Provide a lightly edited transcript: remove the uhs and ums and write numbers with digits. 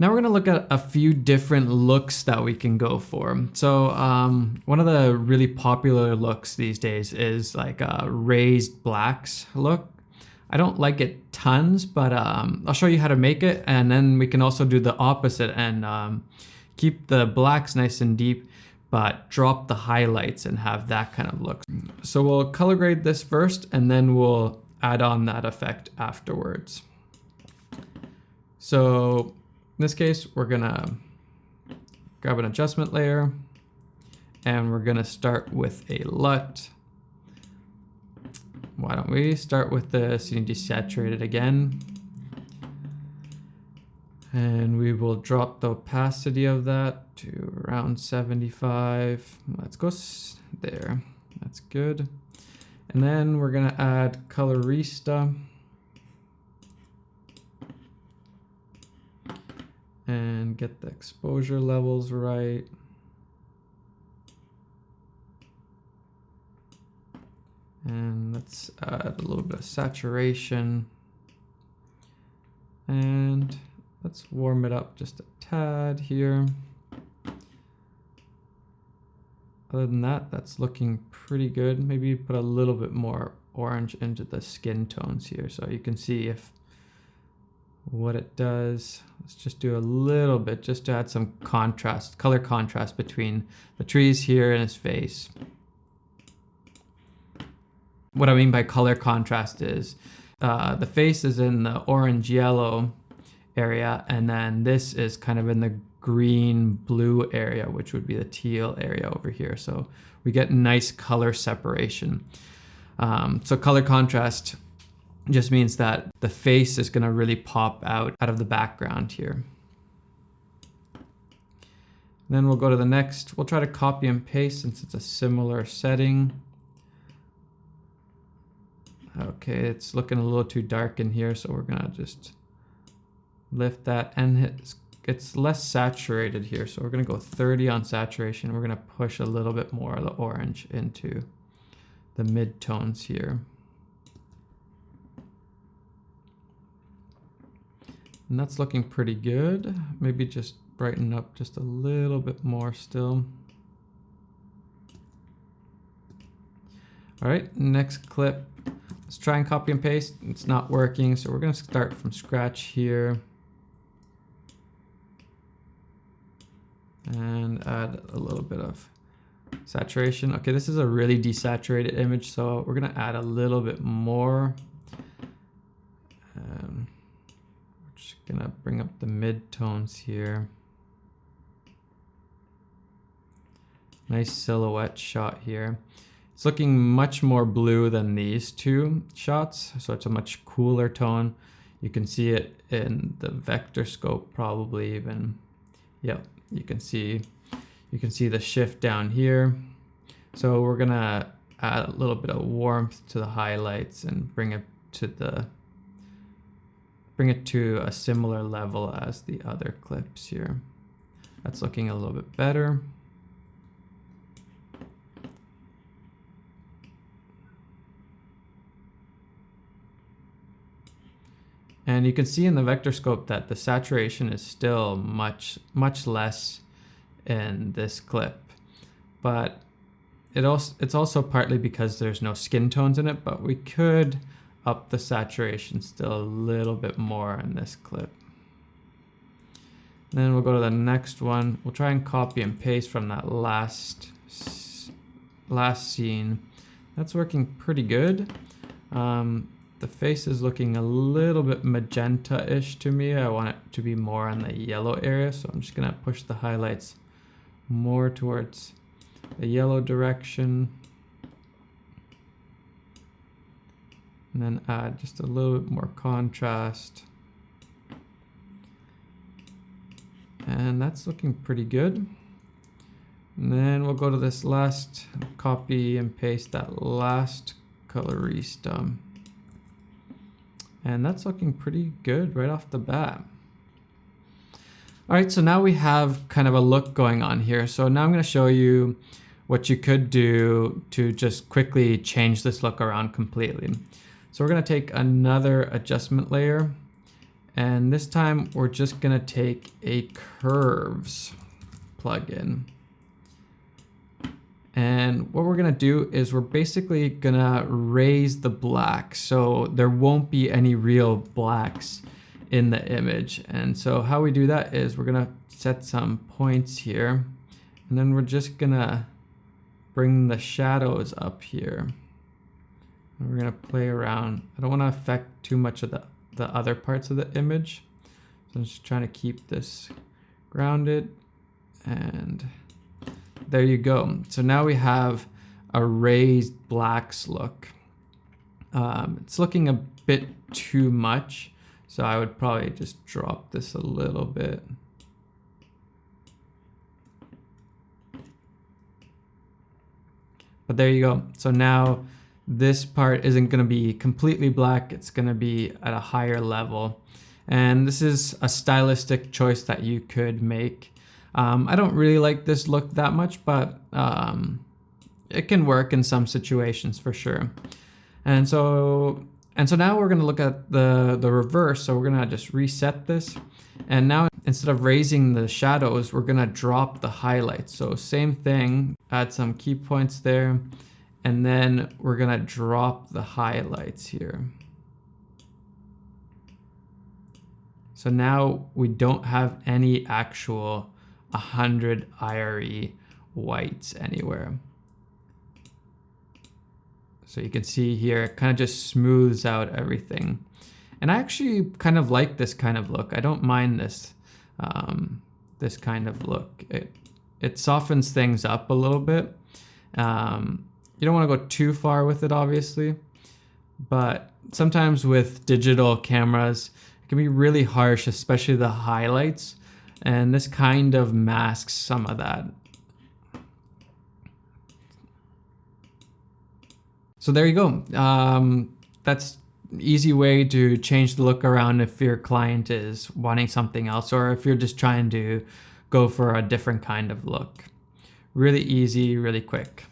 Now we're going to look at a few different looks that we can go for. So one of the really popular looks these days is like a raised blacks look. I don't like it tons, but I'll show you how to make it, and then we can also do the opposite and keep the blacks nice and deep, but drop the highlights and have that kind of look. So we'll color grade this first, and then we'll add on that effect afterwards. So in this case, we're gonna grab an adjustment layer, and we're gonna start with a LUT. Why don't we start with the scene desaturated again? And we will drop the opacity of that to around 75. Let's go there. That's good. And then we're gonna add Colorista. And get the exposure levels right. And let's add a little bit of saturation. And let's warm it up just a tad here. Other than that, that's looking pretty good. Maybe put a little bit more orange into the skin tones here so you can see what it does. Let's just do a little bit just to add some contrast, color contrast between the trees here and his face. What I mean by color contrast is the face is in the orange yellow area, and then this is kind of in the green blue area, which would be the teal area over here. So we get nice color separation. So color contrast just means that the face is going to really pop out of the background here. Then we'll go to the next. We'll try to copy and paste since it's a similar setting. Okay, it's looking a little too dark in here, so we're gonna just lift that, and it's less saturated here, so we're gonna go 30 on saturation. We're gonna push a little bit more of the orange into the mid-tones here. And that's looking pretty good. Maybe just brighten up just a little bit more still. All right, next clip. Let's try and copy and paste. It's not working, so we're gonna start from scratch here. And add a little bit of saturation. Okay, this is a really desaturated image, so we're gonna add a little bit more. We're just gonna bring up the mid-tones here. Nice silhouette shot here. It's looking much more blue than these two shots, so it's a much cooler tone. You can see it in the vector scope probably even. Yep, you can see the shift down here. So we're gonna add a little bit of warmth to the highlights and bring it to a similar level as the other clips here. That's looking a little bit better. And you can see in the vector scope that the saturation is still much less in this clip, but it's also partly because there's no skin tones in it, but we could up the saturation still a little bit more in this clip. And then we'll go to the next one. We'll try and copy and paste from that last scene. That's working pretty good. The face is looking a little bit magenta-ish to me. I want it to be more in the yellow area, so I'm just gonna push the highlights more towards the yellow direction. And then add just a little bit more contrast. And that's looking pretty good. And then we'll go to this last, copy and paste that last Colorista. And that's looking pretty good right off the bat. All right, so now we have kind of a look going on here. So now I'm gonna show you what you could do to just quickly change this look around completely. So we're gonna take another adjustment layer, And this time we're just gonna take a curves plugin. And what we're gonna do is we're basically gonna raise the black so there won't be any real blacks in the image. And so how we do that is we're gonna set some points here, and then we're just gonna bring the shadows up here. And we're gonna play around. I don't wanna affect too much of the other parts of the image. So I'm just trying to keep this grounded, and there you go. So now we have a raised blacks look. It's looking a bit too much, so I would probably just drop this a little bit. But there you go. So now this part isn't going to be completely black. It's going to be at a higher level. And this is a stylistic choice that you could make. I don't really like this look that much, but it can work in some situations for sure. And so now we're going to look at the reverse. So we're going to just reset this. And now instead of raising the shadows, we're going to drop the highlights. So same thing, add some key points there. And then we're going to drop the highlights here. So now we don't have any actual 100 IRE whites anywhere. So you can see here, it kind of just smooths out everything. And I actually kind of like this kind of look. I don't mind this, this kind of look. It softens things up a little bit. You don't want to go too far with it, obviously, but sometimes with digital cameras, it can be really harsh, especially the highlights, and this kind of masks some of that. So there you go. That's an easy way to change the look around if your client is wanting something else, or if you're just trying to go for a different kind of look. Really easy, really quick.